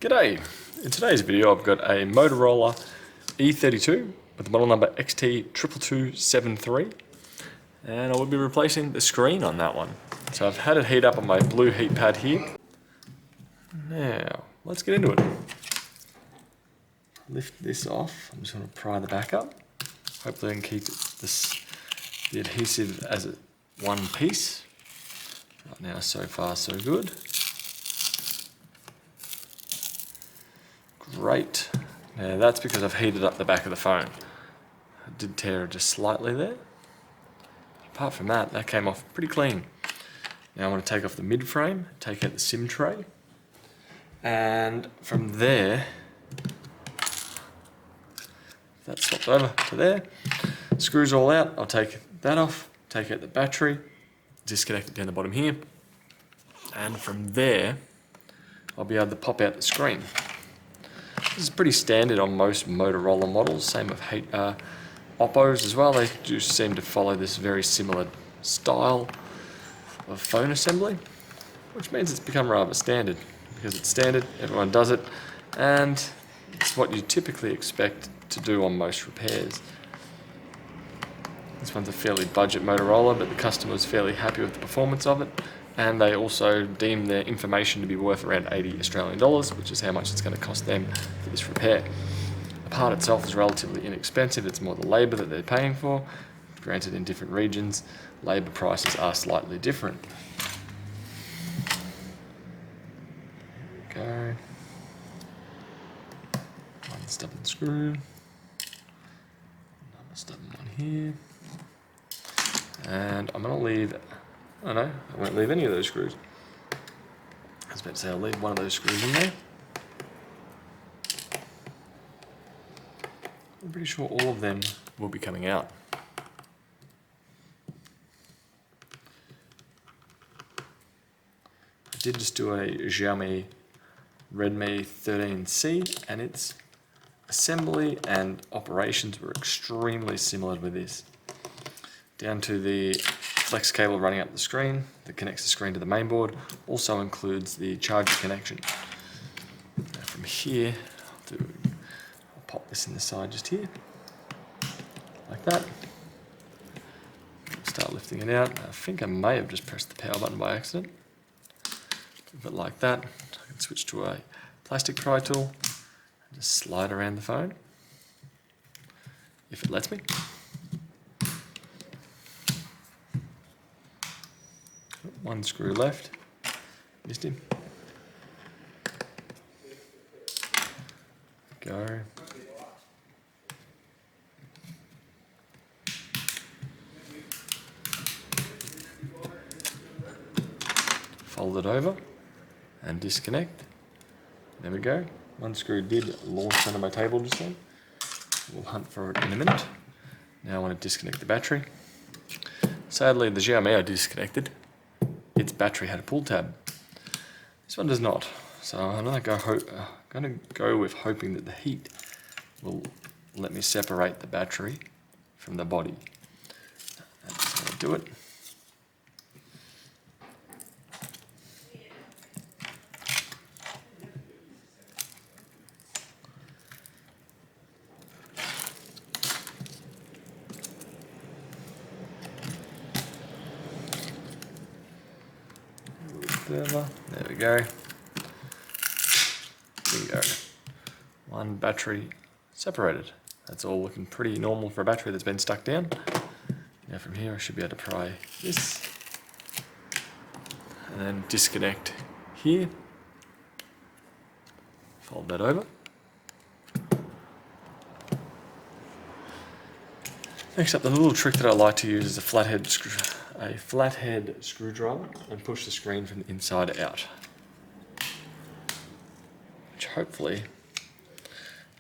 G'day! In today's video I've got a Motorola E32 with the model number XT2227-3 and I will be replacing the screen on that one. So I've had it heat up on my blue heat pad here. Now, let's get into it. Lift this off. I'm just going to pry the back up. Hopefully I can keep the adhesive as one piece. Right now, so far so good. Great. Now that's because I've heated up the back of the phone. I did tear it just slightly there. Apart from that, that came off pretty clean. Now I'm going to take off the mid frame, take out the SIM tray, and from there, that's swapped over to there. Screws all out, I'll take that off, take out the battery, disconnect it down the bottom here, and from there, I'll be able to pop out the screen. This is pretty standard on most Motorola models, same with Oppos as well. They do seem to follow this very similar style of phone assembly, which means it's become rather standard. Because it's standard, everyone does it, and it's what you typically expect to do on most repairs. This one's a fairly budget Motorola, but the customer's fairly happy with the performance of it, and they also deem their information to be worth around 80 Australian dollars, which is how much it's going to cost them for this repair. The part itself is relatively inexpensive, it's more the labour that they're paying for. Granted, in different regions, labour prices are slightly different. There we go. One stubborn screw. Another stubborn one here. And I'm going to leave, I won't leave any of those screws. I was about to say I'll leave one of those screws in there. I'm pretty sure all of them will be coming out. I did just do a Xiaomi Redmi 13C, and its assembly and operations were extremely similar with this. Down to the flex cable running up the screen that connects the screen to the main board, also includes the charger connection. Now from here, I'll pop this in the side just here, like that. Start lifting it out. I think I may have just pressed the power button by accident. But like that, I can switch to a plastic pry tool and just slide around the phone, if it lets me. One screw left, missed him. Go. Fold it over and disconnect. There we go. One screw did launch under my table just then. We'll hunt for it in a minute. Now I want to disconnect the battery. Sadly, the Xiaomi I disconnected, its battery had a pull tab. This one does not. So I'm going to go with hoping that the heat will let me separate the battery from the body. That's how I do it. There we go. Bingo. One battery separated. That's all looking pretty normal for a battery that's been stuck down. Now from here I should be able to pry this and then disconnect here. Fold that over. Next up, the little trick that I like to use is a flathead screwdriver and push the screen from the inside out, which hopefully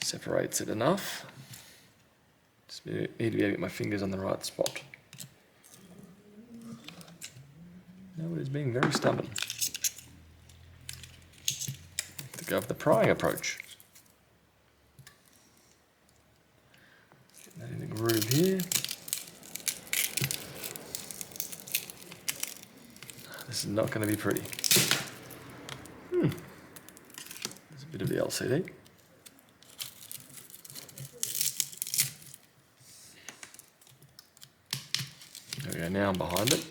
separates it enough. Just need to be able to get my fingers on the right spot. Now it is being very stubborn. To go with the prying approach. Get that in the groove here. This is not going to be pretty. There's a bit of the LCD. There we go, now I'm behind it.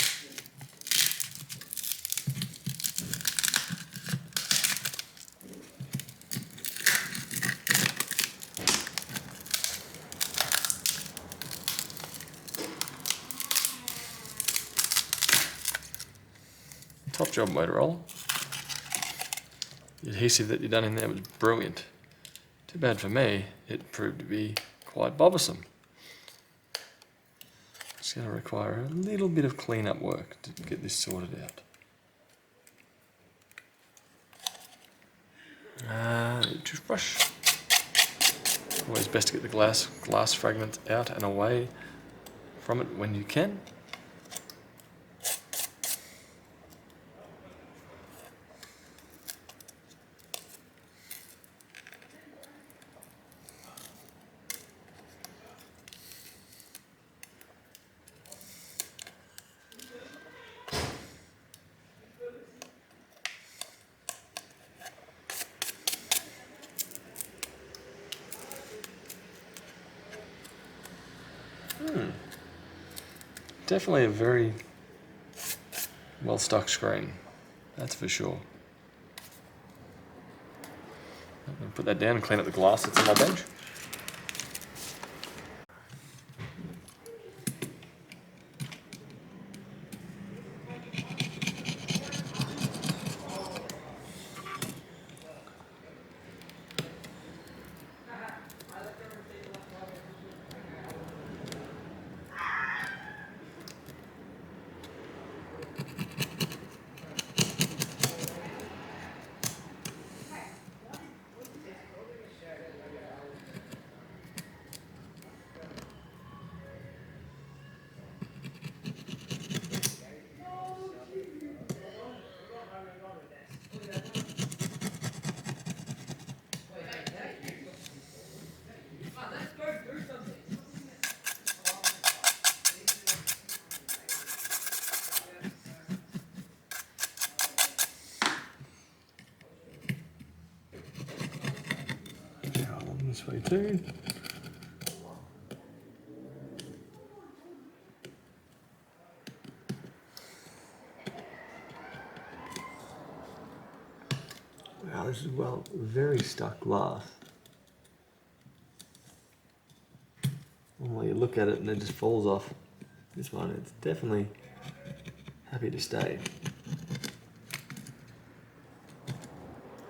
Top job, Motorola. The adhesive that you done in there was brilliant. Too bad for me, it proved to be quite bothersome. It's going to require a little bit of clean-up work to get this sorted out. Toothbrush. Always best to get the glass fragments out and away from it when you can. Definitely a very well stocked screen, that's for sure. I'm going to put that down and clean up the glass that's on my bench. This way too. Wow, this is very stuck glass. Normally you look at it and it just falls off. This one, it's definitely happy to stay.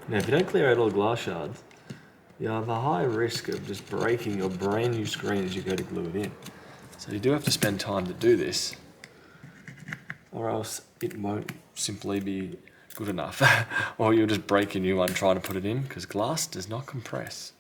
Now, if you don't clear out all the glass shards, you have a high risk of just breaking your brand new screen as you go to glue it in. So you do have to spend time to do this, or else it won't simply be good enough. Or you'll just break a new one trying to put it in, because glass does not compress.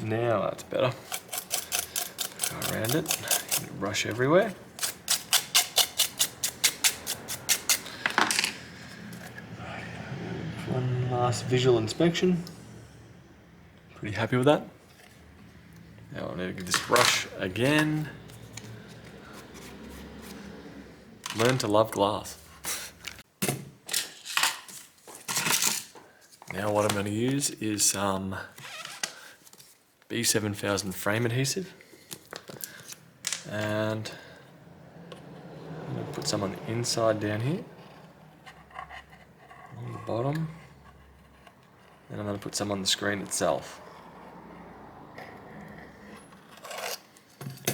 Now that's better. Go around it, brush everywhere. One last visual inspection. Pretty happy with that. Now I need to give this brush again. Learn to love glass. Now what I'm going to use is some B7000 frame adhesive, and I'm going to put put some on the inside down here, on the bottom, and I'm going to put some on the screen itself.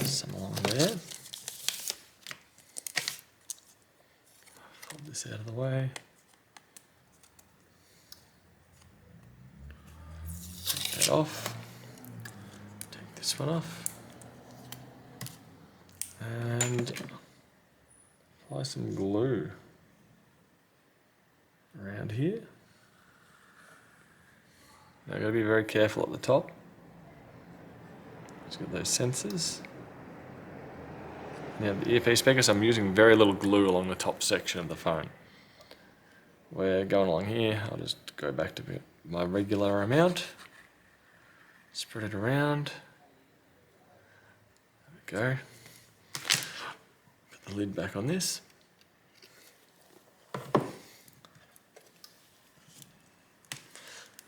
Some along there. Fold this out of the way. Take that off. Take this one off. And apply some glue around here. Now I've got to be very careful at the top. Just got those sensors. Now the earpiece speaker, so I'm using very little glue along the top section of the phone. We're going along here, I'll just go back to my regular amount. Spread it around. There we go. Put the lid back on this.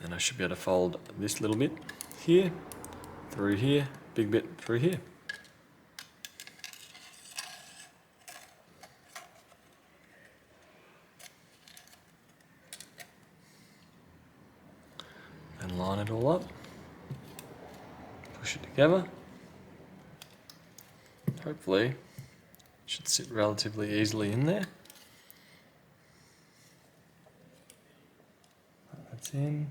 And I should be able to fold this little bit here, through here, big bit through here. And line it all up. Push it together. Hopefully, it should sit relatively easily in there. That's in.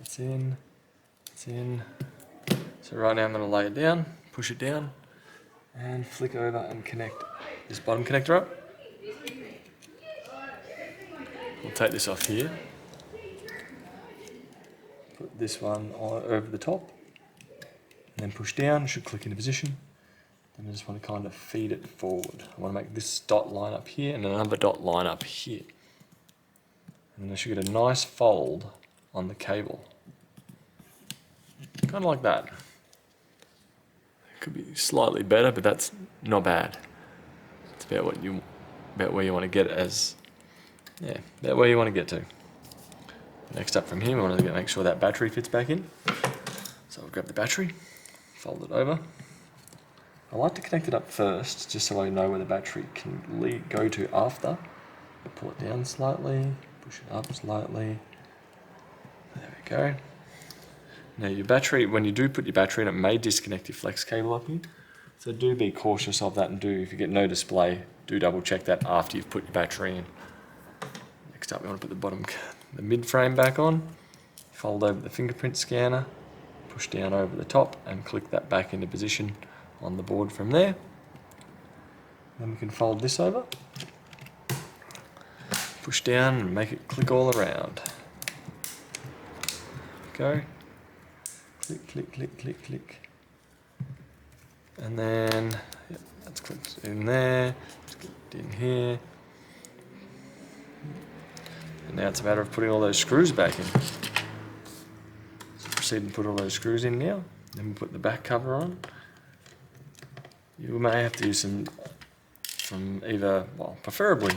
It's in, it's in. So right now I'm going to lay it down, push it down, and flick over and connect this bottom connector up. We'll take this off here. Put this one over the top, and then push down, should click into position. Then I just want to kind of feed it forward. I want to make this dot line up here and another dot line up here. And then I should get a nice fold on the cable. Kind of like that. It could be slightly better, but that's not bad. It's about where you want to get it as, yeah, about where you want to get to. Next up from here, we want to make sure that battery fits back in. So we'll grab the battery, fold it over. I like to connect it up first, just so I know where the battery can go to after. Pull it down slightly, push it up slightly. There we go. Now your battery, when you do put your battery in, it may disconnect your flex cable up here. So do be cautious of that, and if you get no display, do double check that after you've put your battery in. Next up we want to put the mid frame back on, fold over the fingerprint scanner, push down over the top and click that back into position on the board from there. Then we can fold this over, push down and make it click all around. Go. Click, click, click, click, click. And then, yep, that's clicked in there, it's clicked in here. And now it's a matter of putting all those screws back in. So proceed and put all those screws in now. Then we put the back cover on. You may have to use some either, well, preferably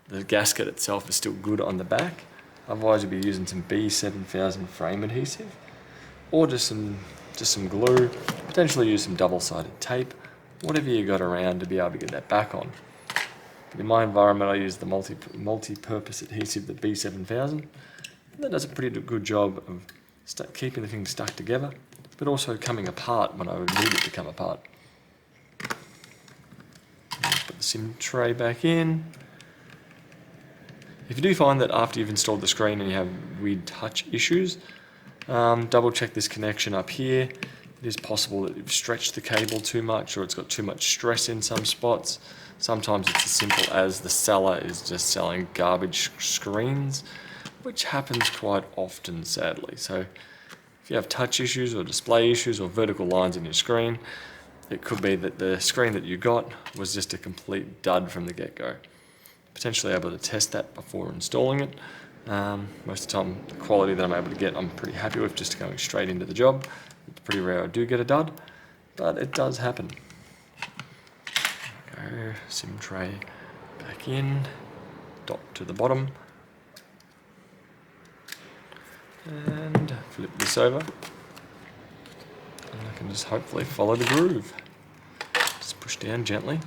the gasket itself is still good on the back. Otherwise you'll be using some B7000 frame adhesive, or just some glue, potentially use some double-sided tape, whatever you got around to be able to get that back on. But in my environment I use the multi-purpose adhesive, the B7000. That does a pretty good job of keeping the thing stuck together, but also coming apart when I would need it to come apart. Put the SIM tray back in. If you do find that after you've installed the screen and you have weird touch issues, double check this connection up here. It is possible that you've stretched the cable too much, or it's got too much stress in some spots. Sometimes it's as simple as the seller is just selling garbage screens, which happens quite often, sadly. So if you have touch issues or display issues or vertical lines in your screen, it could be that the screen that you got was just a complete dud from the get-go. Potentially able to test that before installing it. Most of the time, the quality that I'm able to get, I'm pretty happy with, just going straight into the job. It's pretty rare I do get a dud, but it does happen. Go, SIM tray back in, dot to the bottom, and flip this over. And I can just hopefully follow the groove. Just push down gently.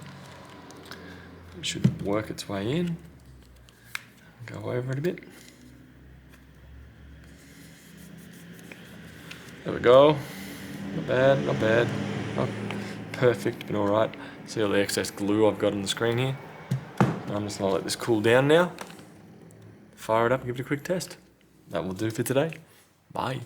It should work its way in. Go over it a bit. There we go. Not bad, not bad. Not perfect, but alright. See all the excess glue I've got on the screen here. I'm just going to let this cool down now. Fire it up and give it a quick test. That will do for today. Bye.